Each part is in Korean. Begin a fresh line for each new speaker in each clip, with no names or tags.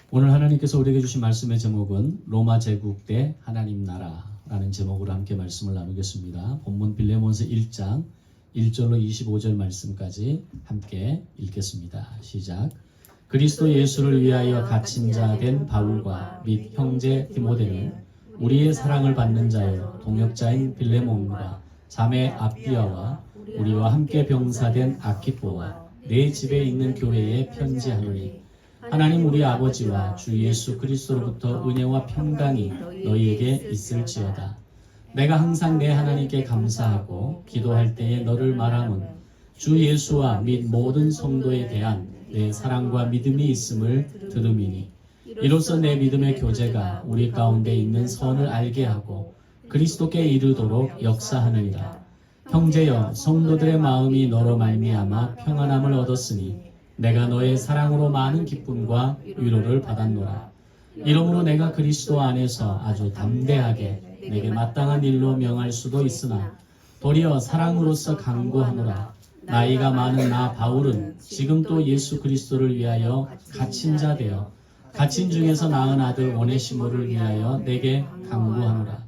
오늘 하나님께서 우리에게 주신 말씀의 제목은 로마 제국 대 하나님 나라라는 제목으로 함께 말씀을 나누겠습니다. 본문 빌레몬서 1장 1절로 25절 말씀까지 함께 읽겠습니다. 시작. 그리스도 예수를 위하여 갇힌 자 된 바울과 및 형제 디모데는 우리의 사랑을 받는 자여 동역자인 빌레몬과 자매 아비아와 우리와 함께 병사된 아키포와 내 집에 있는 교회에 편지하노니 하나님 우리 아버지와 주 예수 그리스도로부터 은혜와 평강이 너희에게 있을지어다. 내가 항상 내 하나님께 감사하고 기도할 때에 너를 말함은 주 예수와 및 모든 성도에 대한 내 사랑과 믿음이 있음을 들음이니 이로써 내 믿음의 교제가 우리 가운데 있는 선을 알게 하고 그리스도께 이르도록 역사하느니라. 형제여, 성도들의 마음이 너로 말미암아 평안함을 얻었으니 내가 너의 사랑으로 많은 기쁨과 위로를 받았노라. 이러므로 내가 그리스도 안에서 아주 담대하게 내게 마땅한 일로 명할 수도 있으나 도리어 사랑으로서 강구하노라. 나이가 많은 나 바울은 지금 또 예수 그리스도를 위하여 갇힌 자 되어 갇힌 중에서 낳은 아들 오네시모를 위하여 내게 강구하노라.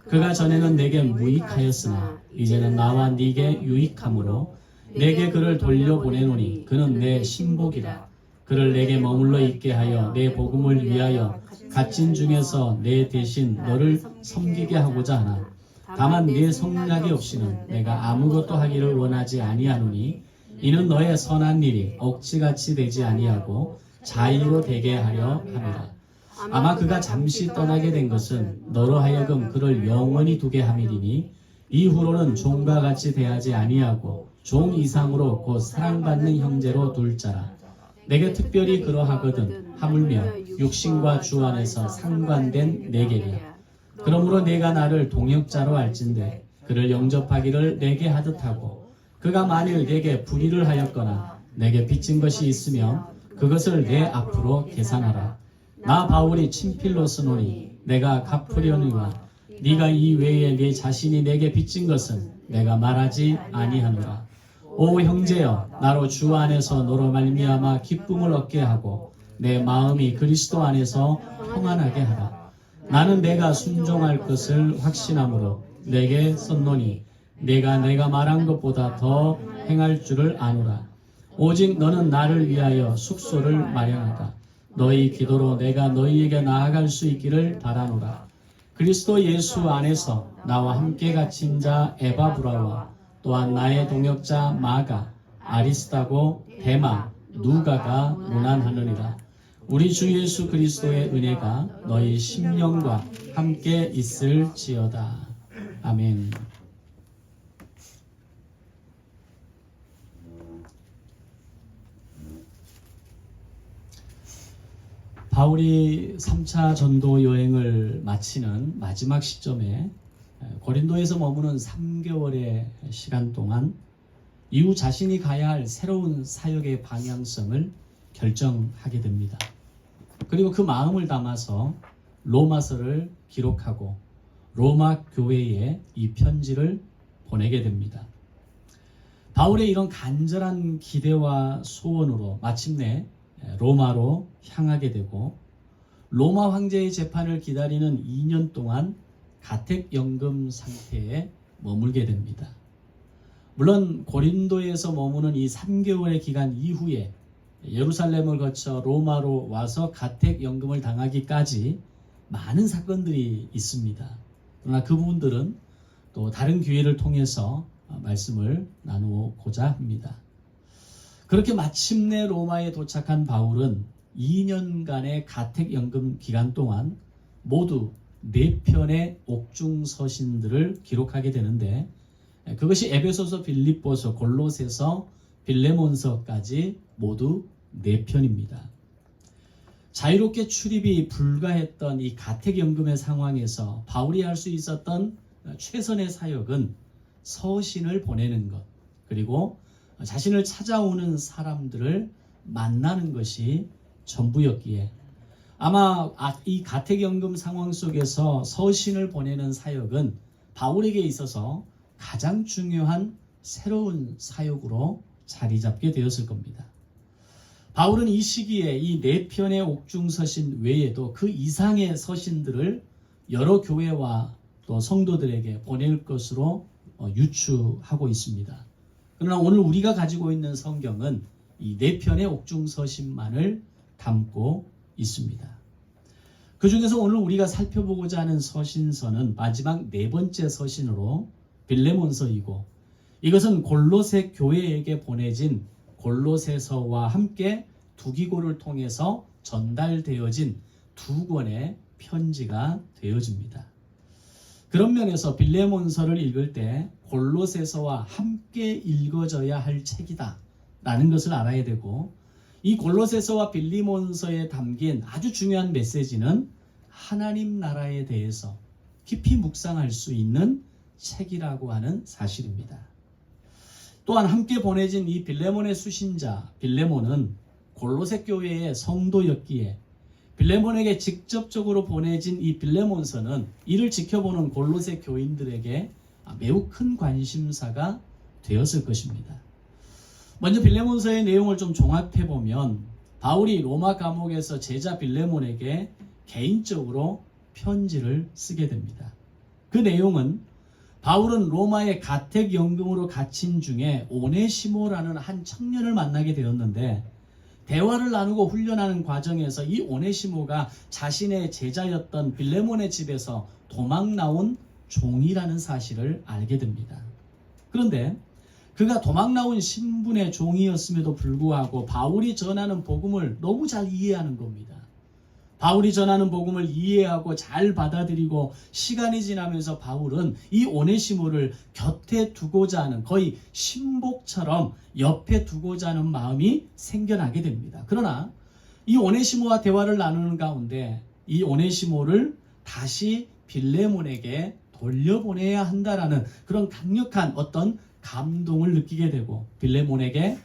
그가 전에는 내게 무익하였으나 이제는 나와 네게 유익함으로 내게 그를 돌려보내노니 그는 내 신복이라. 그를 내게 머물러 있게 하여 내 복음을 위하여 갇힌 중에서 내 대신 너를 섬기게 하고자 하나 다만 네 성약이 없이는 내가 아무것도 하기를 원하지 아니하노니 이는 너의 선한 일이 억지같이 되지 아니하고 자의로 되게 하려 함이라. 아마 그가 잠시 떠나게 된 것은 너로 하여금 그를 영원히 두게 함이리니 이후로는 종과 같이 대하지 아니하고 종 이상으로 곧 사랑받는 형제로 둘 자라. 내게 특별히 그러하거든 하물며 육신과 주 안에서 상관된 내게랴. 그러므로 내가 나를 동역자로 알진대 그를 영접하기를 내게 하듯 하고 그가 만일 내게 불의를 하였거나 내게 빚진 것이 있으면 그것을 내 앞으로 계산하라. 나 바울이 친필로 쓰노니 내가 갚으려니와 네가 이 외에 네 자신이 내게 빚진 것은 내가 말하지 아니하노라. 오 형제여, 나로 주 안에서 너로 말미암아 기쁨을 얻게 하고 내 마음이 그리스도 안에서 평안하게 하라. 나는 내가 순종할 것을 확신함으로 내게 썼노니 내가 말한 것보다 더 행할 줄을 아노라. 오직 너는 나를 위하여 숙소를 마련하라. 너희 기도로 내가 너희에게 나아갈 수 있기를 바라노라. 그리스도 예수 안에서 나와 함께 갇힌 자 에바브라와 또한 나의 동역자 마가, 아리스타고, 데마, 누가가 문안하느니라. 우리 주 예수 그리스도의 은혜가 너희 심령과 함께 있을지어다. 아멘. 바울이 3차 전도 여행을 마치는 마지막 시점에 고린도에서 머무는 3개월의 시간 동안 이후 자신이 가야 할 새로운 사역의 방향성을 결정하게 됩니다. 그리고 그 마음을 담아서 로마서를 기록하고 로마 교회에 이 편지를 보내게 됩니다. 바울의 이런 간절한 기대와 소원으로 마침내 로마로 향하게 되고 로마 황제의 재판을 기다리는 2년 동안 가택연금 상태에 머물게 됩니다. 물론 고린도에서 머무는 이 3개월의 기간 이후에 예루살렘을 거쳐 로마로 와서 가택연금을 당하기까지 많은 사건들이 있습니다. 그러나 그 부분들은 또 다른 기회를 통해서 말씀을 나누고자 합니다. 그렇게 마침내 로마에 도착한 바울은 2년간의 가택연금 기간 동안 모두 4편의 옥중서신들을 기록하게 되는데 그것이 에베소서, 빌립보서, 골로새서, 빌레몬서까지 모두 4편입니다. 자유롭게 출입이 불가했던 이 가택연금의 상황에서 바울이 할 수 있었던 최선의 사역은 서신을 보내는 것, 그리고 자신을 찾아오는 사람들을 만나는 것이 전부였기에 아마 이 가택연금 상황 속에서 서신을 보내는 사역은 바울에게 있어서 가장 중요한 새로운 사역으로 자리 잡게 되었을 겁니다. 바울은 이 시기에 이 4편의 옥중 서신 외에도 그 이상의 서신들을 여러 교회와 또 성도들에게 보낼 것으로 유추하고 있습니다. 그러나 오늘 우리가 가지고 있는 성경은 이 4편의 옥중 서신만을 담고 있습니다. 그 중에서 오늘 우리가 살펴보고자 하는 서신서는 마지막 4번째 서신으로 빌레몬서이고, 이것은 골로새 교회에게 보내진 골로새서와 함께 두기고를 통해서 전달되어진 2권의 편지가 되어집니다. 그런 면에서 빌레몬서를 읽을 때 골로새서와 함께 읽어져야 할 책이다 라는 것을 알아야 되고, 이 골로새서와 빌레몬서에 담긴 아주 중요한 메시지는 하나님 나라에 대해서 깊이 묵상할 수 있는 책이라고 하는 사실입니다. 또한 함께 보내진 이 빌레몬의 수신자 빌레몬은 골로새 교회의 성도였기에 빌레몬에게 직접적으로 보내진 이 빌레몬서는 이를 지켜보는 골로새 교인들에게 매우 큰 관심사가 되었을 것입니다. 먼저 빌레몬서의 내용을 좀 종합해보면 바울이 로마 감옥에서 제자 빌레몬에게 개인적으로 편지를 쓰게 됩니다. 그 내용은 바울은 로마의 가택연금으로 갇힌 중에 오네시모라는 한 청년을 만나게 되었는데, 대화를 나누고 훈련하는 과정에서 이 오네시모가 자신의 제자였던 빌레몬의 집에서 도망 나온 종이라는 사실을 알게 됩니다. 그런데 그가 도망 나온 신분의 종이었음에도 불구하고 바울이 전하는 복음을 너무 잘 이해하는 겁니다. 바울이 전하는 복음을 이해하고 잘 받아들이고 시간이 지나면서 바울은 이 오네시모를 곁에 두고자 하는, 거의 신복처럼 옆에 두고자 하는 마음이 생겨나게 됩니다. 그러나 이 오네시모와 대화를 나누는 가운데 이 오네시모를 다시 빌레몬에게 돌려보내야 한다라는 그런 강력한 어떤 감동을 느끼게 되고, 빌레몬에게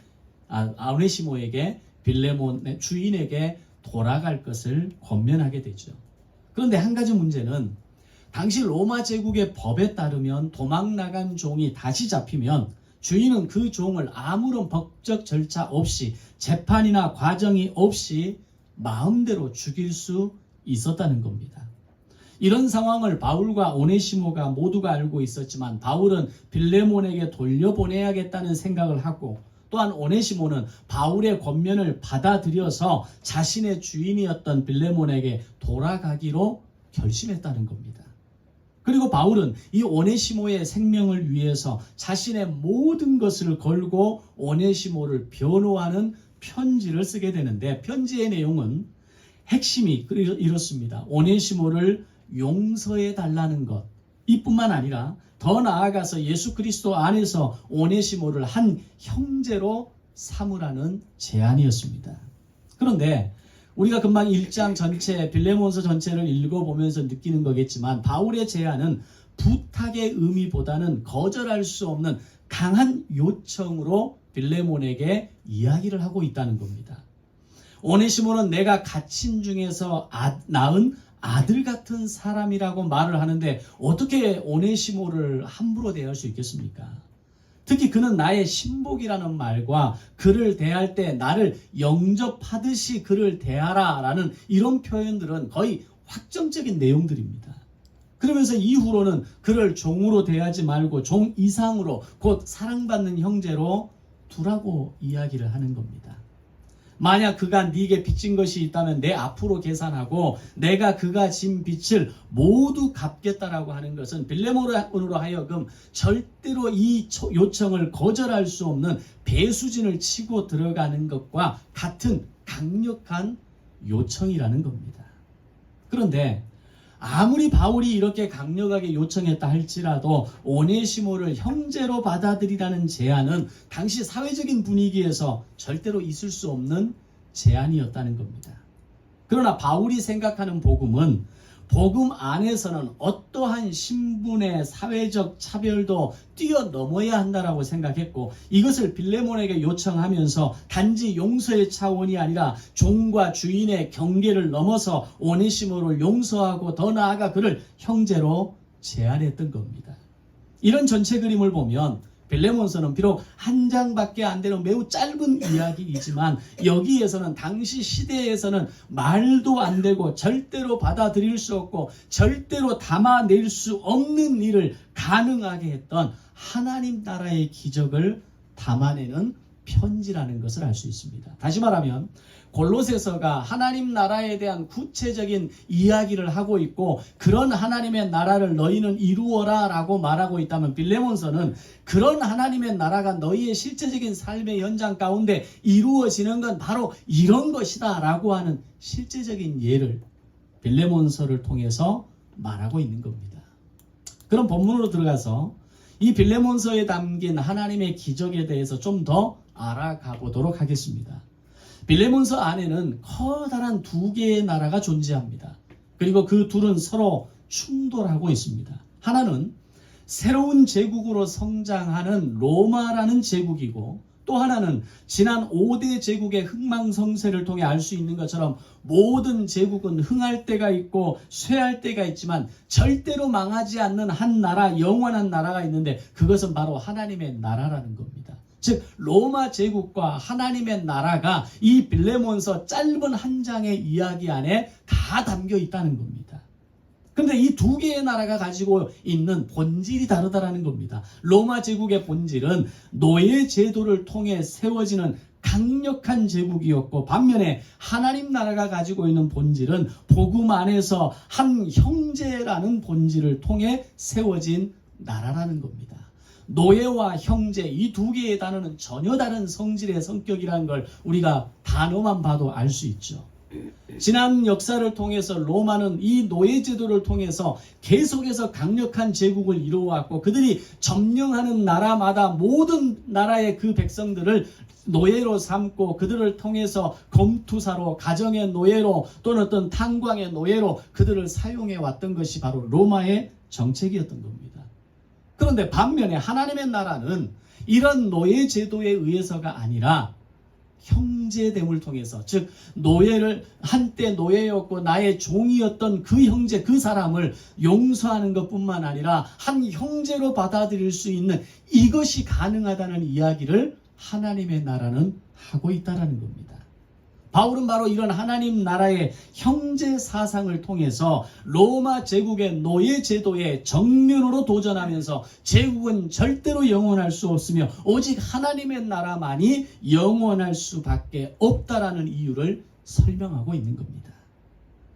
오네시모에게 빌레몬의 주인에게 돌아갈 것을 권면하게 되죠. 그런데 한 가지 문제는 당시 로마 제국의 법에 따르면 도망 나간 종이 다시 잡히면 주인은 그 종을 아무런 법적 절차 없이, 재판이나 과정이 없이 마음대로 죽일 수 있었다는 겁니다. 이런 상황을 바울과 오네시모가 모두가 알고 있었지만 바울은 빌레몬에게 돌려보내야겠다는 생각을 하고, 또한 오네시모는 바울의 권면을 받아들여서 자신의 주인이었던 빌레몬에게 돌아가기로 결심했다는 겁니다. 그리고 바울은 이 오네시모의 생명을 위해서 자신의 모든 것을 걸고 오네시모를 변호하는 편지를 쓰게 되는데, 편지의 내용은 핵심이 이렇습니다. 오네시모를 용서해 달라는 것, 이뿐만 아니라 더 나아가서 예수 그리스도 안에서 오네시모를 한 형제로 삼으라는 제안이었습니다. 그런데 우리가 금방 1장 전체, 빌레몬서 전체를 읽어보면서 느끼는 거겠지만 바울의 제안은 부탁의 의미보다는 거절할 수 없는 강한 요청으로 빌레몬에게 이야기를 하고 있다는 겁니다. 오네시모는 내가 갇힌 중에서 낳은 아들 같은 사람이라고 말을 하는데 어떻게 오네시모를 함부로 대할 수 있겠습니까? 특히 그는 나의 신복이라는 말과 그를 대할 때 나를 영접하듯이 그를 대하라 라는 이런 표현들은 거의 확정적인 내용들입니다. 그러면서 이후로는 그를 종으로 대하지 말고 종 이상으로, 곧 사랑받는 형제로 두라고 이야기를 하는 겁니다. 만약 그가 네게 빚진 것이 있다면 내 앞으로 계산하고 내가 그가 진 빚을 모두 갚겠다라고 하는 것은 빌레몬으로 하여금 절대로 이 요청을 거절할 수 없는 배수진을 치고 들어가는 것과 같은 강력한 요청이라는 겁니다. 그런데 아무리 바울이 이렇게 강력하게 요청했다 할지라도 오네시모를 형제로 받아들이라는 제안은 당시 사회적인 분위기에서 절대로 있을 수 없는 제안이었다는 겁니다. 그러나 바울이 생각하는 복음은 복음 안에서는 어떠한 신분의 사회적 차별도 뛰어넘어야 한다라고 생각했고, 이것을 빌레몬에게 요청하면서 단지 용서의 차원이 아니라 종과 주인의 경계를 넘어서 오네시모를 용서하고 더 나아가 그를 형제로 제안했던 겁니다. 이런 전체 그림을 보면 빌레몬서는 비록 한 장밖에 안 되는 매우 짧은 이야기이지만 여기에서는 당시 시대에서는 말도 안 되고 절대로 받아들일 수 없고 절대로 담아낼 수 없는 일을 가능하게 했던 하나님 나라의 기적을 담아내는 편지라는 것을 알 수 있습니다. 다시 말하면 골로새서가 하나님 나라에 대한 구체적인 이야기를 하고 있고 그런 하나님의 나라를 너희는 이루어라 라고 말하고 있다면 빌레몬서는 그런 하나님의 나라가 너희의 실제적인 삶의 현장 가운데 이루어지는 건 바로 이런 것이다 라고 하는 실제적인 예를 빌레몬서를 통해서 말하고 있는 겁니다. 그럼 본문으로 들어가서 이 빌레몬서에 담긴 하나님의 기적에 대해서 좀 더 알아가 보도록 하겠습니다. 빌레몬서 안에는 커다란 두 개의 나라가 존재합니다. 그리고 그 둘은 서로 충돌하고 있습니다. 하나는 새로운 제국으로 성장하는 로마라는 제국이고 또 하나는 지난 5대 제국의 흥망성쇠를 통해 알 수 있는 것처럼 모든 제국은 흥할 때가 있고 쇠할 때가 있지만 절대로 망하지 않는 한 나라, 영원한 나라가 있는데 그것은 바로 하나님의 나라라는 겁니다. 즉 로마 제국과 하나님의 나라가 이 빌레몬서 짧은 한 장의 이야기 안에 다 담겨 있다는 겁니다. 그런데 이 두 개의 나라가 가지고 있는 본질이 다르다는 겁니다. 로마 제국의 본질은 노예 제도를 통해 세워지는 강력한 제국이었고 반면에 하나님 나라가 가지고 있는 본질은 복음 안에서 한 형제라는 본질을 통해 세워진 나라라는 겁니다. 노예와 형제 이 두 개의 단어는 전혀 다른 성질의 성격이라는 걸 우리가 단어만 봐도 알 수 있죠. 지난 역사를 통해서 로마는 이 노예 제도를 통해서 계속해서 강력한 제국을 이루어왔고 그들이 점령하는 나라마다 모든 나라의 그 백성들을 노예로 삼고 그들을 통해서 검투사로 가정의 노예로 또는 어떤 탄광의 노예로 그들을 사용해 왔던 것이 바로 로마의 정책이었던 겁니다. 그런데 반면에 하나님의 나라는 이런 노예 제도에 의해서가 아니라 형제됨을 통해서 즉 노예를 한때 노예였고 나의 종이었던 그 형제 그 사람을 용서하는 것뿐만 아니라 한 형제로 받아들일 수 있는 이것이 가능하다는 이야기를 하나님의 나라는 하고 있다는 겁니다. 바울은 바로 이런 하나님 나라의 형제 사상을 통해서 로마 제국의 노예 제도에 정면으로 도전하면서 제국은 절대로 영원할 수 없으며 오직 하나님의 나라만이 영원할 수밖에 없다라는 이유를 설명하고 있는 겁니다.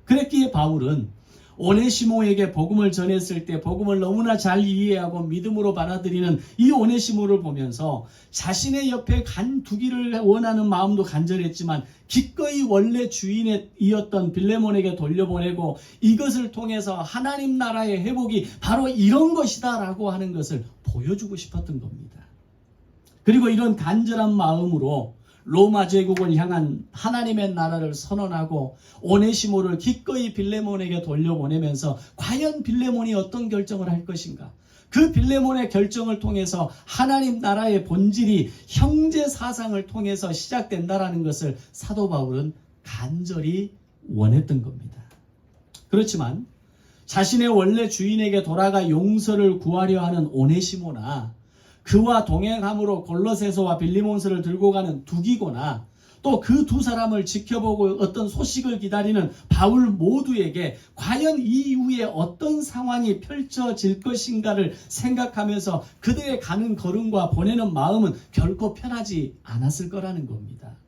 그랬기에 바울은 오네시모에게 복음을 전했을 때 복음을 너무나 잘 이해하고 믿음으로 받아들이는 이 오네시모를 보면서 자신의 옆에 간두기를 원하는 마음도 간절했지만 기꺼이 원래 주인이었던 빌레몬에게 돌려보내고 이것을 통해서 하나님 나라의 회복이 바로 이런 것이다 라고 하는 것을 보여주고 싶었던 겁니다. 그리고 이런 간절한 마음으로 로마 제국을 향한 하나님의 나라를 선언하고 오네시모를 기꺼이 빌레몬에게 돌려보내면서 과연 빌레몬이 어떤 결정을 할 것인가? 그 빌레몬의 결정을 통해서 하나님 나라의 본질이 형제 사상을 통해서 시작된다라는 것을 사도 바울은 간절히 원했던 겁니다. 그렇지만 자신의 원래 주인에게 돌아가 용서를 구하려 하는 오네시모나 그와 동행함으로 골로새서와 빌레몬서를 들고 가는 두기고나 또 그 두 사람을 지켜보고 어떤 소식을 기다리는 바울 모두에게 과연 이 이후에 어떤 상황이 펼쳐질 것인가를 생각하면서 그들의 가는 걸음과 보내는 마음은 결코 편하지 않았을 거라는 겁니다.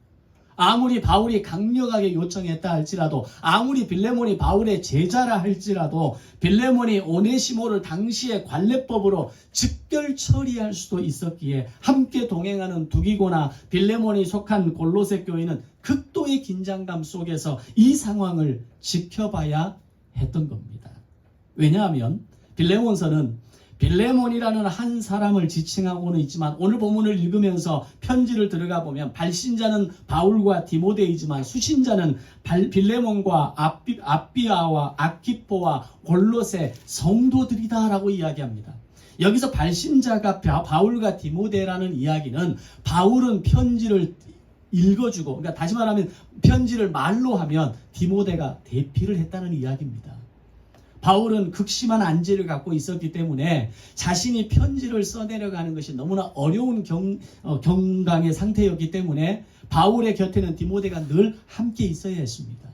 아무리 바울이 강력하게 요청했다 할지라도 아무리 빌레몬이 바울의 제자라 할지라도 빌레몬이 오네시모를 당시의 관례법으로 즉결 처리할 수도 있었기에 함께 동행하는 두기고나 빌레몬이 속한 골로새 교회는 극도의 긴장감 속에서 이 상황을 지켜봐야 했던 겁니다. 왜냐하면 빌레몬서는 빌레몬이라는 한 사람을 지칭하고는 있지만 오늘 본문을 읽으면서 편지를 들어가 보면 발신자는 바울과 디모데이지만 수신자는 빌레몬과 아비아와 아키포와 골로새 성도들이다라고 이야기합니다. 여기서 발신자가 바울과 디모데라는 이야기는 바울은 편지를 읽어주고 그러니까 다시 말하면 편지를 말로 하면 디모데가 대피를 했다는 이야기입니다. 바울은 극심한 안제를 갖고 있었기 때문에 자신이 편지를 써내려가는 것이 너무나 어려운 경강의 상태였기 때문에 바울의 곁에는 디모데가 늘 함께 있어야 했습니다.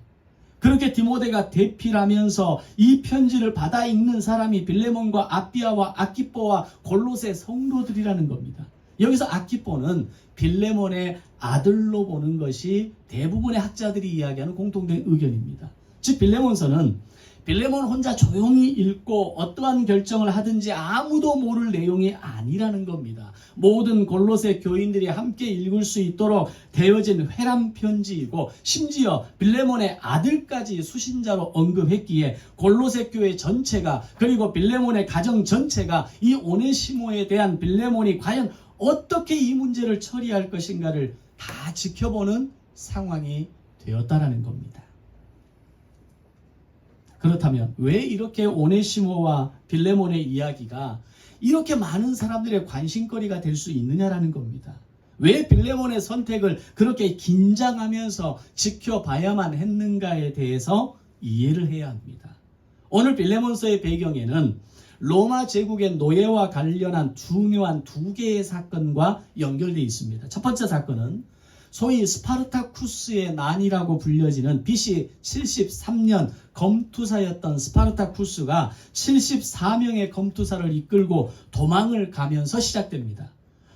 그렇게 디모데가 대필하면서 이 편지를 받아 읽는 사람이 빌레몬과 아비아와 아키뽀와 골로새 성도들이라는 겁니다. 여기서 아키뽀는 빌레몬의 아들로 보는 것이 대부분의 학자들이 이야기하는 공통된 의견입니다. 즉 빌레몬서는 빌레몬 혼자 조용히 읽고 어떠한 결정을 하든지 아무도 모를 내용이 아니라는 겁니다. 모든 골로새 교인들이 함께 읽을 수 있도록 되어진 회람 편지이고 심지어 빌레몬의 아들까지 수신자로 언급했기에 골로새 교회 전체가 그리고 빌레몬의 가정 전체가 이 오네시모에 대한 빌레몬이 과연 어떻게 이 문제를 처리할 것인가를 다 지켜보는 상황이 되었다라는 겁니다. 그렇다면 왜 이렇게 오네시모와 빌레몬의 이야기가 이렇게 많은 사람들의 관심거리가 될 수 있느냐라는 겁니다. 왜 빌레몬의 선택을 그렇게 긴장하면서 지켜봐야만 했는가에 대해서 이해를 해야 합니다. 오늘 빌레몬서의 배경에는 로마 제국의 노예와 관련한 중요한 두 개의 사건과 연결되어 있습니다. 첫 번째 사건은 소위 스파르타쿠스의 난이라고 불려지는 BC 73년 검투사였던 스파르타쿠스가 74명의 검투사를 이끌고 도망을 가면서 시작됩니다.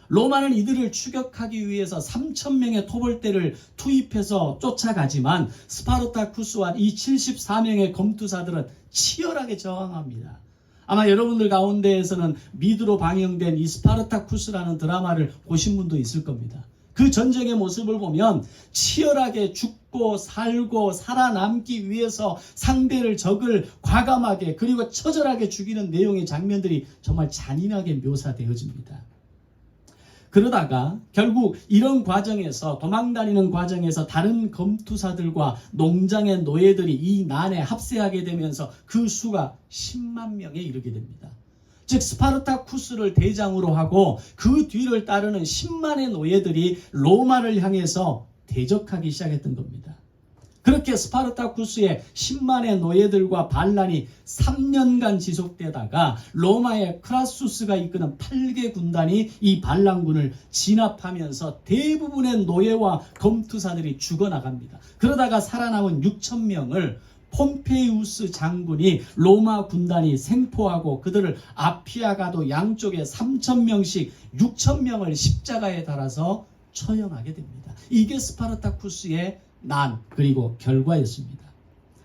로마는 이들을 추격하기 위해서 3,000명의 토벌대를 투입해서 쫓아가지만 스파르타쿠스와 이 74명의 검투사들은 치열하게 저항합니다. 아마 여러분들 가운데에서는 미드로 방영된 이 스파르타쿠스라는 드라마를 보신 분도 있을 겁니다. 그 전쟁의 모습을 보면 치열하게 죽고 살고 살아남기 위해서 상대를 적을 과감하게 그리고 처절하게 죽이는 내용의 장면들이 정말 잔인하게 묘사되어집니다. 그러다가 결국 이런 과정에서 도망다니는 과정에서 다른 검투사들과 농장의 노예들이 이 난에 합세하게 되면서 그 수가 10만 명에 이르게 됩니다. 즉 스파르타쿠스를 대장으로 하고 그 뒤를 따르는 10만의 노예들이 로마를 향해서 대적하기 시작했던 겁니다. 그렇게 스파르타쿠스의 10만의 노예들과 반란이 3년간 지속되다가 로마의 크라수스가 이끄는 8개 군단이 이 반란군을 진압하면서 대부분의 노예와 검투사들이 죽어나갑니다. 그러다가 살아남은 6,000명을 폼페이우스 장군이 로마 군단이 생포하고 그들을 아피아가도 양쪽에 3,000명씩 6,000명을 십자가에 달아서 처형하게 됩니다. 이게 스파르타쿠스의 난 그리고 결과였습니다.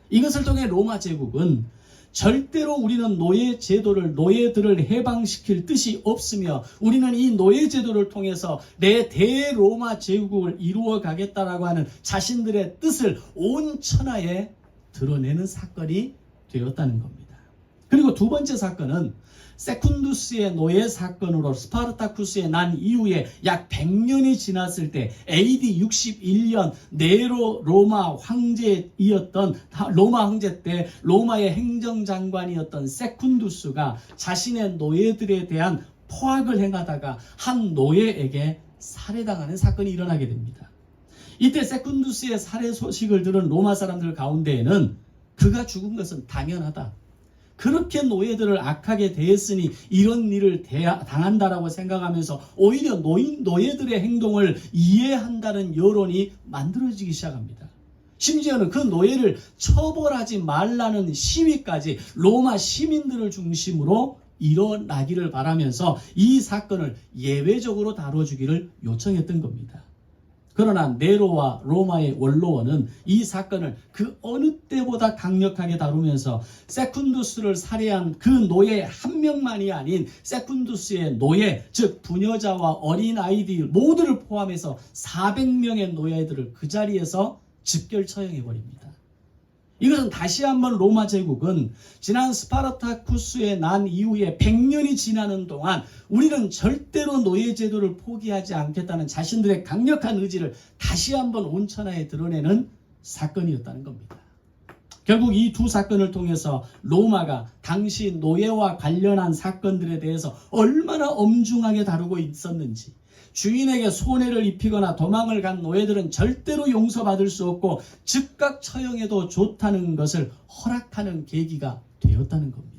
이것을 통해 로마 제국은 절대로 우리는 노예들을 해방시킬 뜻이 없으며 우리는 이 노예 제도를 통해서 내 대로마 제국을 이루어 가겠다라고 하는 자신들의 뜻을 온 천하에 드러내는 사건이 되었다는 겁니다. 그리고 두 번째 사건은 세쿤두스의 노예 사건으로 스파르타쿠스의 난 이후에 약 100년이 지났을 때 AD 61년 네로 로마 황제 때 로마의 행정장관이었던 세쿤두스가 자신의 노예들에 대한 포악을 행하다가 한 노예에게 살해당하는 사건이 일어나게 됩니다. 이때 세쿤두스의 살해 소식을 들은 로마 사람들 가운데에는 그가 죽은 것은 당연하다. 그렇게 노예들을 악하게 대했으니 이런 일을 당한다라고 생각하면서 오히려 노예들의 행동을 이해한다는 여론이 만들어지기 시작합니다. 심지어는 그 노예를 처벌하지 말라는 시위까지 로마 시민들을 중심으로 일어나기를 바라면서 이 사건을 예외적으로 다뤄주기를 요청했던 겁니다. 그러나 네로와 로마의 원로원은 이 사건을 그 어느 때보다 강력하게 다루면서 세쿤두스를 살해한 그 노예 한 명만이 아닌 세쿤두스의 노예, 즉 부녀자와 어린 아이들 모두를 포함해서 400명의 노예들을 그 자리에서 즉결 처형해버립니다. 이것은 다시 한번 로마 제국은 지난 스파르타쿠스의 난 이후에 100년이 지나는 동안 우리는 절대로 노예 제도를 포기하지 않겠다는 자신들의 강력한 의지를 다시 한번 온 천하에 드러내는 사건이었다는 겁니다. 결국 이 두 사건을 통해서 로마가 당시 노예와 관련한 사건들에 대해서 얼마나 엄중하게 다루고 있었는지, 주인에게 손해를 입히거나 도망을 간 노예들은 절대로 용서받을 수 없고 즉각 처형해도 좋다는 것을 허락하는 계기가 되었다는 겁니다.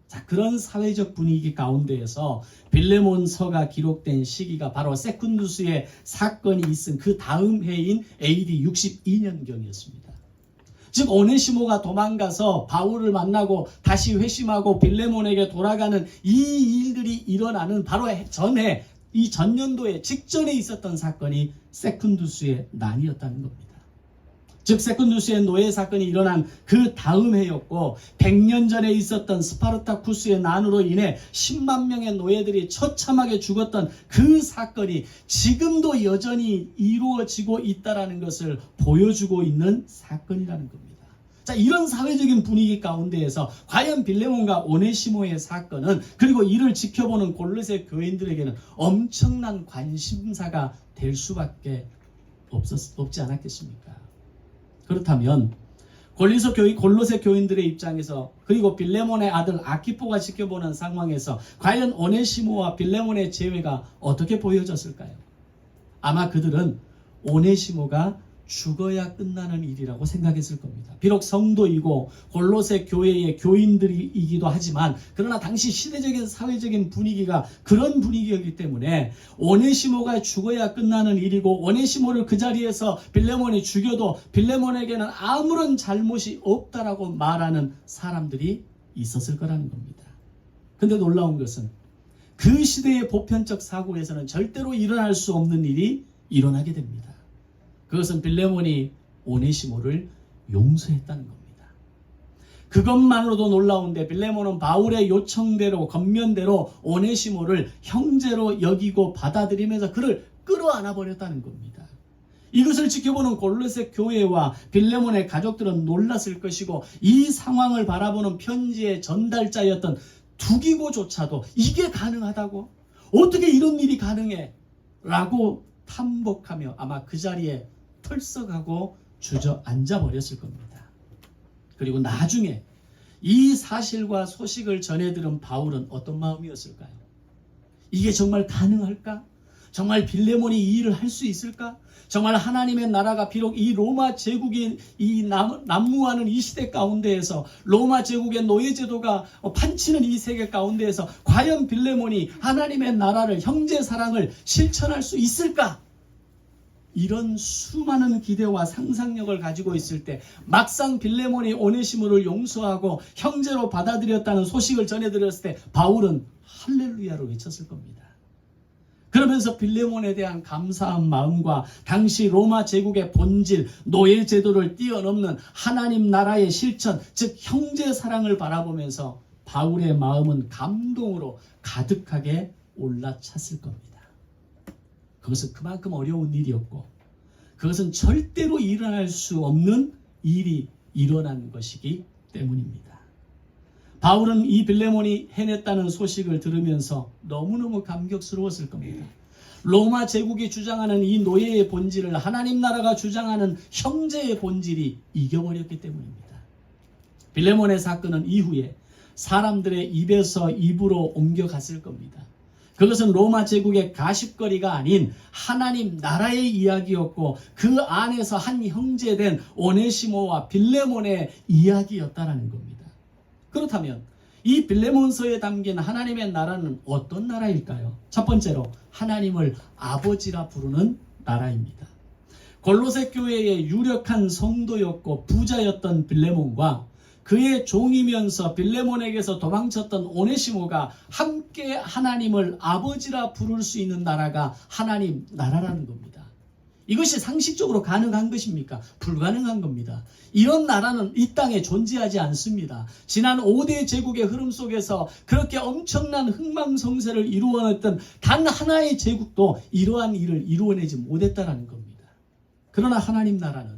자, 그런 사회적 분위기 가운데에서 빌레몬서가 기록된 시기가 바로 세쿤두스의 사건이 있은 그 다음 해인 AD 62년경이었습니다. 즉 오네시모가 도망가서 바울을 만나고 다시 회심하고 빌레몬에게 돌아가는 이 일들이 일어나는 바로 전해, 이 전년도에 직전에 있었던 사건이 세쿤두스의 난이었다는 겁니다. 즉 세쿤두스의 노예 사건이 일어난 그 다음 해였고 100년 전에 있었던 스파르타쿠스의 난으로 인해 10만 명의 노예들이 처참하게 죽었던 그 사건이 지금도 여전히 이루어지고 있다는 것을 보여주고 있는 사건이라는 겁니다. 자, 이런 사회적인 분위기 가운데에서 과연 빌레몬과 오네시모의 사건은 그리고 이를 지켜보는 골로새 교인들에게는 엄청난 관심사가 될 수밖에 없지 않았겠습니까? 그렇다면 골로새 교인들의 입장에서 그리고 빌레몬의 아들 아키포가 지켜보는 상황에서 과연 오네시모와 빌레몬의 재회가 어떻게 보여졌을까요? 아마 그들은 오네시모가 죽어야 끝나는 일이라고 생각했을 겁니다. 비록 성도이고 골로새 교회의 교인들이기도 하지만 그러나 당시 시대적인 사회적인 분위기가 그런 분위기였기 때문에 오네시모가 죽어야 끝나는 일이고 오네시모를 그 자리에서 빌레몬이 죽여도 빌레몬에게는 아무런 잘못이 없다라고 말하는 사람들이 있었을 거라는 겁니다. 근데 놀라운 것은 그 시대의 보편적 사고에서는 절대로 일어날 수 없는 일이 일어나게 됩니다. 그것은 빌레몬이 오네시모를 용서했다는 겁니다. 그것만으로도 놀라운데 빌레몬은 바울의 요청대로 겉면대로 오네시모를 형제로 여기고 받아들이면서 그를 끌어안아 버렸다는 겁니다. 이것을 지켜보는 골로새 교회와 빌레몬의 가족들은 놀랐을 것이고 이 상황을 바라보는 편지의 전달자였던 두기고조차도 이게 가능하다고? 어떻게 이런 일이 가능해? 라고 탐복하며 아마 그 자리에 털썩하고 주저앉아 버렸을 겁니다. 그리고 나중에 이 사실과 소식을 전해 들은 바울은 어떤 마음이었을까요? 이게 정말 가능할까? 정말 빌레몬이 이 일을 할 수 있을까? 정말 하나님의 나라가 비록 이 로마 제국이 이 난무하는 이 시대 가운데에서 로마 제국의 노예 제도가 판치는 이 세계 가운데에서 과연 빌레몬이 하나님의 나라를 형제 사랑을 실천할 수 있을까? 이런 수많은 기대와 상상력을 가지고 있을 때 막상 빌레몬이 오네시모를 용서하고 형제로 받아들였다는 소식을 전해드렸을 때 바울은 할렐루야로 외쳤을 겁니다. 그러면서 빌레몬에 대한 감사한 마음과 당시 로마 제국의 본질, 노예 제도를 뛰어넘는 하나님 나라의 실천, 즉 형제 사랑을 바라보면서 바울의 마음은 감동으로 가득하게 올라찼을 겁니다. 그것은 그만큼 어려운 일이었고 그것은 절대로 일어날 수 없는 일이 일어난 것이기 때문입니다. 바울은 이 빌레몬이 해냈다는 소식을 들으면서 너무너무 감격스러웠을 겁니다. 로마 제국이 주장하는 이 노예의 본질을 하나님 나라가 주장하는 형제의 본질이 이겨버렸기 때문입니다. 빌레몬의 사건은 이후에 사람들의 입에서 입으로 옮겨갔을 겁니다. 그것은 로마 제국의 가십거리가 아닌 하나님 나라의 이야기였고 그 안에서 한 형제된 오네시모와 빌레몬의 이야기였다는 겁니다. 그렇다면 이 빌레몬서에 담긴 하나님의 나라는 어떤 나라일까요? 첫 번째로 하나님을 아버지라 부르는 나라입니다. 골로새 교회의 유력한 성도였고 부자였던 빌레몬과 그의 종이면서 빌레몬에게서 도망쳤던 오네시모가 함께 하나님을 아버지라 부를 수 있는 나라가 하나님 나라라는 겁니다. 이것이 상식적으로 가능한 것입니까? 불가능한 겁니다. 이런 나라는 이 땅에 존재하지 않습니다. 지난 5대 제국의 흐름 속에서 그렇게 엄청난 흥망성쇠를 이루어냈던 단 하나의 제국도 이러한 일을 이루어내지 못했다는 겁니다. 그러나 하나님 나라는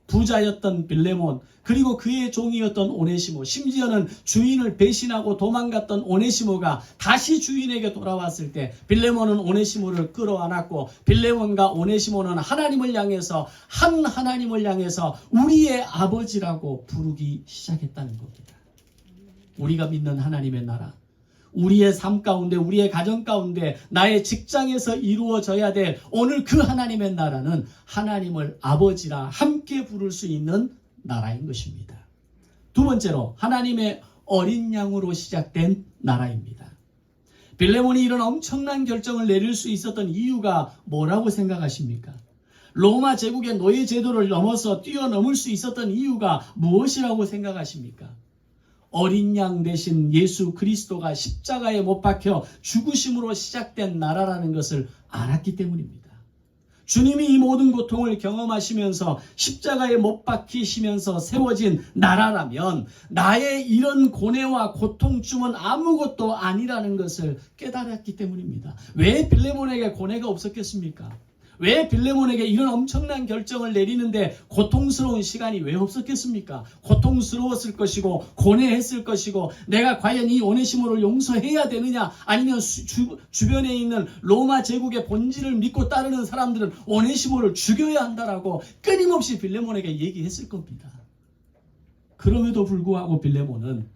부자였던 빌레몬 그리고 그의 종이었던 오네시모 심지어는 주인을 배신하고 도망갔던 오네시모가 다시 주인에게 돌아왔을 때 빌레몬은 오네시모를 끌어안았고 빌레몬과 오네시모는 하나님을 향해서 한 하나님을 향해서 우리의 아버지라고 부르기 시작했다는 겁니다. 우리가 믿는 하나님의 나라 우리의 삶 가운데, 우리의 가정 가운데, 나의 직장에서 이루어져야 될 오늘 그 하나님의 나라는 하나님을 아버지라 함께 부를 수 있는 나라인 것입니다. 두 번째로 하나님의 어린 양으로 시작된 나라입니다. 빌레몬이 이런 엄청난 결정을 내릴 수 있었던 이유가 뭐라고 생각하십니까? 로마 제국의 노예 제도를 넘어서 뛰어넘을 수 있었던 이유가 무엇이라고 생각하십니까? 어린 양 대신 예수 그리스도가 십자가에 못 박혀 죽으심으로 시작된 나라라는 것을 알았기 때문입니다. 주님이 이 모든 고통을 경험하시면서 십자가에 못 박히시면서 세워진 나라라면 나의 이런 고뇌와 고통쯤은 아무것도 아니라는 것을 깨달았기 때문입니다. 왜 빌레몬에게 고뇌가 없었겠습니까? 왜 빌레몬에게 이런 엄청난 결정을 내리는데 고통스러운 시간이 왜 없었겠습니까? 고통스러웠을 것이고 고뇌했을 것이고 내가 과연 이 오네시모를 용서해야 되느냐, 아니면 주변에 있는 로마 제국의 본질을 믿고 따르는 사람들은 오네시모를 죽여야 한다라고 끊임없이 빌레몬에게 얘기했을 겁니다. 그럼에도 불구하고 빌레몬은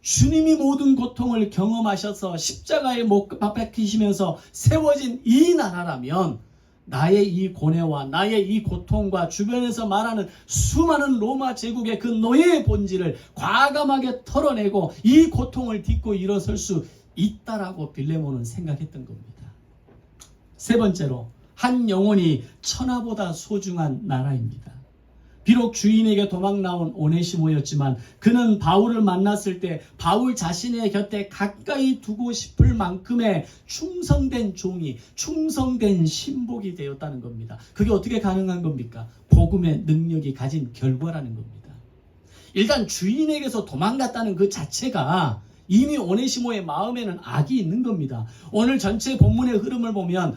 주님이 모든 고통을 경험하셔서 십자가에 못 박히시면서 세워진 이 나라라면 나의 이 고뇌와 나의 이 고통과 주변에서 말하는 수많은 로마 제국의 그 노예의 본질을 과감하게 털어내고 이 고통을 딛고 일어설 수 있다라고 빌레몬은 생각했던 겁니다. 세 번째로, 한 영혼이 천하보다 소중한 나라입니다. 비록 주인에게 도망 나온 오네시모였지만 그는 바울을 만났을 때 바울 자신의 곁에 가까이 두고 싶을 만큼의 충성된 종이, 충성된 신복이 되었다는 겁니다. 그게 어떻게 가능한 겁니까? 복음의 능력이 가진 결과라는 겁니다. 일단 주인에게서 도망갔다는 그 자체가 이미 오네시모의 마음에는 악이 있는 겁니다. 오늘 전체 본문의 흐름을 보면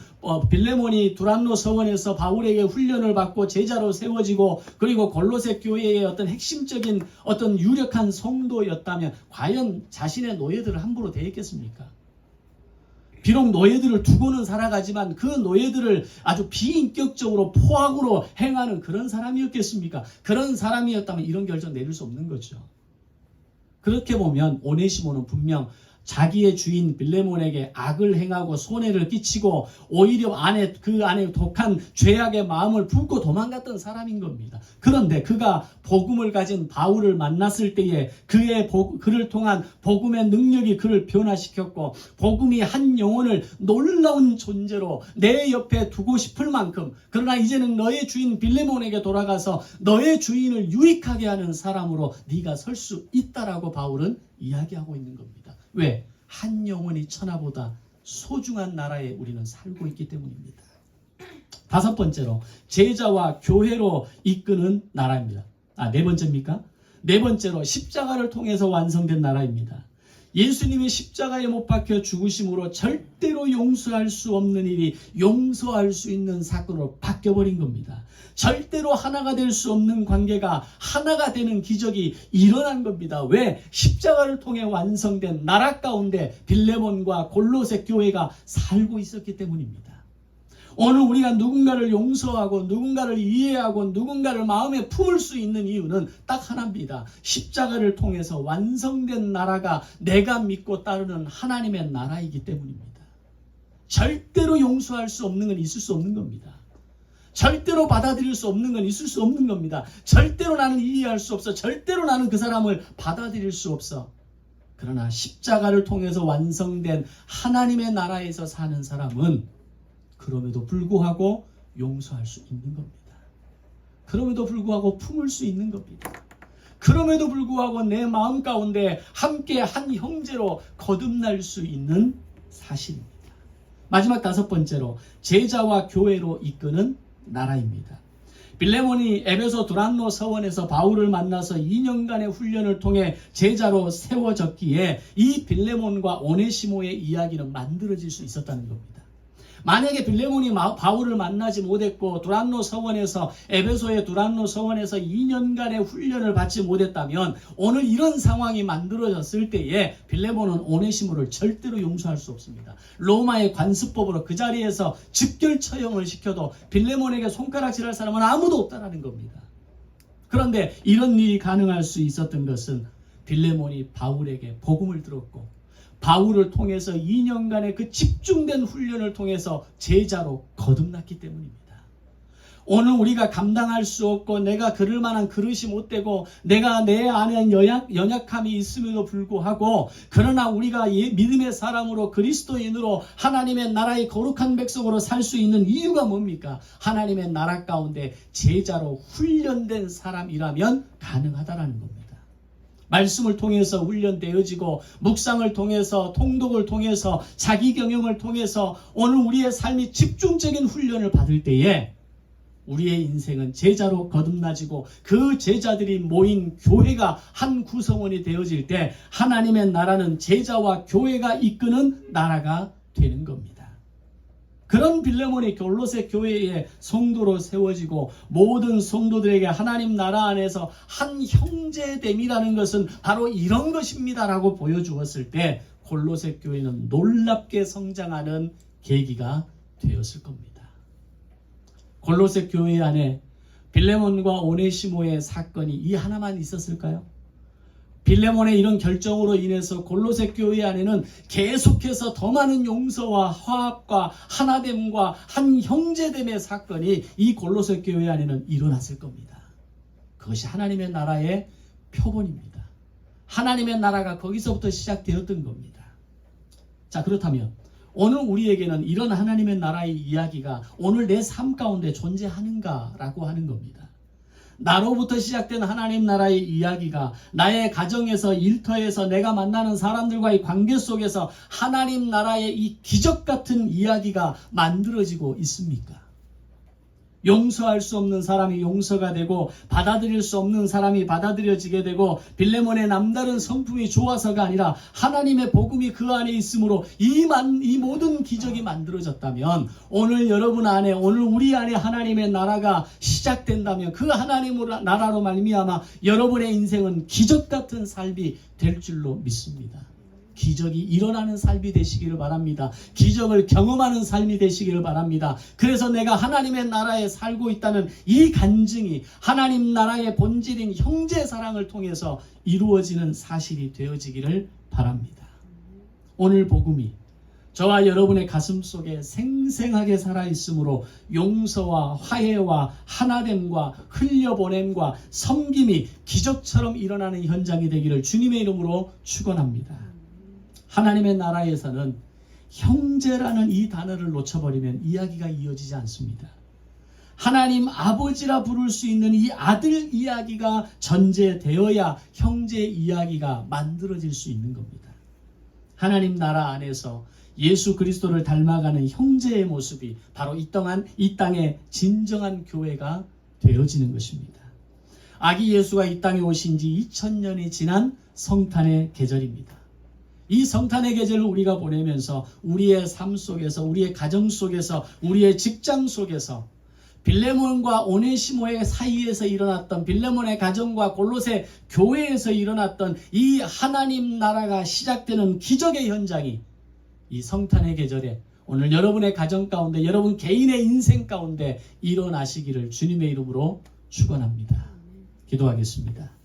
빌레몬이 두란노 서원에서 바울에게 훈련을 받고 제자로 세워지고 그리고 골로새 교회의 어떤 핵심적인 어떤 유력한 성도였다면 과연 자신의 노예들을 함부로 대했겠습니까? 비록 노예들을 두고는 살아가지만 그 노예들을 아주 비인격적으로 포악으로 행하는 그런 사람이었겠습니까? 그런 사람이었다면 이런 결정 내릴 수 없는 거죠. 그렇게 보면 오네시모는 분명 자기의 주인 빌레몬에게 악을 행하고 손해를 끼치고 오히려 그 안에 독한 죄악의 마음을 품고 도망갔던 사람인 겁니다. 그런데 그가 복음을 가진 바울을 만났을 때에 그를 통한 복음의 능력이 그를 변화시켰고 복음이 한 영혼을 놀라운 존재로 내 옆에 두고 싶을 만큼, 그러나 이제는 너의 주인 빌레몬에게 돌아가서 너의 주인을 유익하게 하는 사람으로 네가 설 수 있다라고 바울은 이야기하고 있는 겁니다. 왜? 한 영혼이 천하보다 소중한 나라에 우리는 살고 있기 때문입니다. 다섯 번째로, 제자와 교회로 이끄는 나라입니다. 네 번째입니까? 네 번째로, 십자가를 통해서 완성된 나라입니다. 예수님이 십자가에 못 박혀 죽으심으로 절대로 용서할 수 없는 일이 용서할 수 있는 사건으로 바뀌어버린 겁니다. 절대로 하나가 될 수 없는 관계가 하나가 되는 기적이 일어난 겁니다. 왜? 십자가를 통해 완성된 나라 가운데 빌레몬과 골로새 교회가 살고 있었기 때문입니다. 오늘 우리가 누군가를 용서하고 누군가를 이해하고 누군가를 마음에 품을 수 있는 이유는 딱 하나입니다. 십자가를 통해서 완성된 나라가 내가 믿고 따르는 하나님의 나라이기 때문입니다. 절대로 용서할 수 없는 건 있을 수 없는 겁니다. 절대로 받아들일 수 없는 건 있을 수 없는 겁니다. 절대로 나는 이해할 수 없어. 절대로 나는 그 사람을 받아들일 수 없어. 그러나 십자가를 통해서 완성된 하나님의 나라에서 사는 사람은 그럼에도 불구하고 용서할 수 있는 겁니다. 그럼에도 불구하고 품을 수 있는 겁니다. 그럼에도 불구하고 내 마음 가운데 함께 한 형제로 거듭날 수 있는 사실입니다. 마지막 다섯 번째로, 제자와 교회로 이끄는 나라입니다. 빌레몬이 에베소 두란노 서원에서 바울을 만나서 2년간의 훈련을 통해 제자로 세워졌기에 이 빌레몬과 오네시모의 이야기는 만들어질 수 있었다는 겁니다. 만약에 빌레몬이 바울을 만나지 못했고 두란노 서원에서, 에베소의 두란노 서원에서 2년간의 훈련을 받지 못했다면 오늘 이런 상황이 만들어졌을 때에 빌레몬은 오네시모를 절대로 용서할 수 없습니다. 로마의 관습법으로 그 자리에서 즉결 처형을 시켜도 빌레몬에게 손가락질할 사람은 아무도 없다는 겁니다. 그런데 이런 일이 가능할 수 있었던 것은 빌레몬이 바울에게 복음을 들었고 바울을 통해서 2년간의 그 집중된 훈련을 통해서 제자로 거듭났기 때문입니다. 오늘 우리가 감당할 수 없고 내가 그럴 만한 그릇이 못 되고 내가 내 안에 연약함이 있음에도 불구하고 그러나 우리가 믿음의 사람으로 그리스도인으로 하나님의 나라의 거룩한 백성으로 살 수 있는 이유가 뭡니까? 하나님의 나라 가운데 제자로 훈련된 사람이라면 가능하다라는 겁니다. 말씀을 통해서 훈련되어지고 묵상을 통해서 통독을 통해서 자기 경영을 통해서 오늘 우리의 삶이 집중적인 훈련을 받을 때에 우리의 인생은 제자로 거듭나지고 그 제자들이 모인 교회가 한 구성원이 되어질 때 하나님의 나라는 제자와 교회가 이끄는 나라가 되는 겁니다. 그런 빌레몬이 골로새 교회의 성도로 세워지고 모든 성도들에게 하나님 나라 안에서 한 형제됨이라는 것은 바로 이런 것입니다라고 보여주었을 때 골로새 교회는 놀랍게 성장하는 계기가 되었을 겁니다. 골로새 교회 안에 빌레몬과 오네시모의 사건이 이 하나만 있었을까요? 빌레몬의 이런 결정으로 인해서 골로새 교회 안에는 계속해서 더 많은 용서와 화합과 하나됨과 한 형제됨의 사건이 이 골로새 교회 안에는 일어났을 겁니다. 그것이 하나님의 나라의 표본입니다. 하나님의 나라가 거기서부터 시작되었던 겁니다. 자, 그렇다면 오늘 우리에게는 이런 하나님의 나라의 이야기가 오늘 내 삶 가운데 존재하는가라고 하는 겁니다. 나로부터 시작된 하나님 나라의 이야기가 나의 가정에서 일터에서 내가 만나는 사람들과의 관계 속에서 하나님 나라의 이 기적 같은 이야기가 만들어지고 있습니까? 용서할 수 없는 사람이 용서가 되고 받아들일 수 없는 사람이 받아들여지게 되고 빌레몬의 남다른 성품이 좋아서가 아니라 하나님의 복음이 그 안에 있으므로 이 모든 기적이 만들어졌다면 오늘 여러분 안에 오늘 우리 안에 하나님의 나라가 시작된다면 그 하나님의 나라로 말미암아 여러분의 인생은 기적 같은 삶이 될 줄로 믿습니다. 기적이 일어나는 삶이 되시기를 바랍니다. 기적을 경험하는 삶이 되시기를 바랍니다. 그래서 내가 하나님의 나라에 살고 있다는 이 간증이 하나님 나라의 본질인 형제 사랑을 통해서 이루어지는 사실이 되어지기를 바랍니다. 오늘 복음이 저와 여러분의 가슴 속에 생생하게 살아있으므로 용서와 화해와 하나됨과 흘려보냄과 섬김이 기적처럼 일어나는 현장이 되기를 주님의 이름으로 축원합니다. 하나님의 나라에서는 형제라는 이 단어를 놓쳐버리면 이야기가 이어지지 않습니다. 하나님 아버지라 부를 수 있는 이 아들 이야기가 전제되어야 형제 이야기가 만들어질 수 있는 겁니다. 하나님 나라 안에서 예수 그리스도를 닮아가는 형제의 모습이 바로 이 땅의 진정한 교회가 되어지는 것입니다. 아기 예수가 이 땅에 오신 지 2000년이 지난 성탄의 계절입니다. 이 성탄의 계절을 우리가 보내면서 우리의 삶 속에서 우리의 가정 속에서 우리의 직장 속에서 빌레몬과 오네시모의 사이에서 일어났던 빌레몬의 가정과 골로새 교회에서 일어났던 이 하나님 나라가 시작되는 기적의 현장이 이 성탄의 계절에 오늘 여러분의 가정 가운데 여러분 개인의 인생 가운데 일어나시기를 주님의 이름으로 축원합니다. 기도하겠습니다.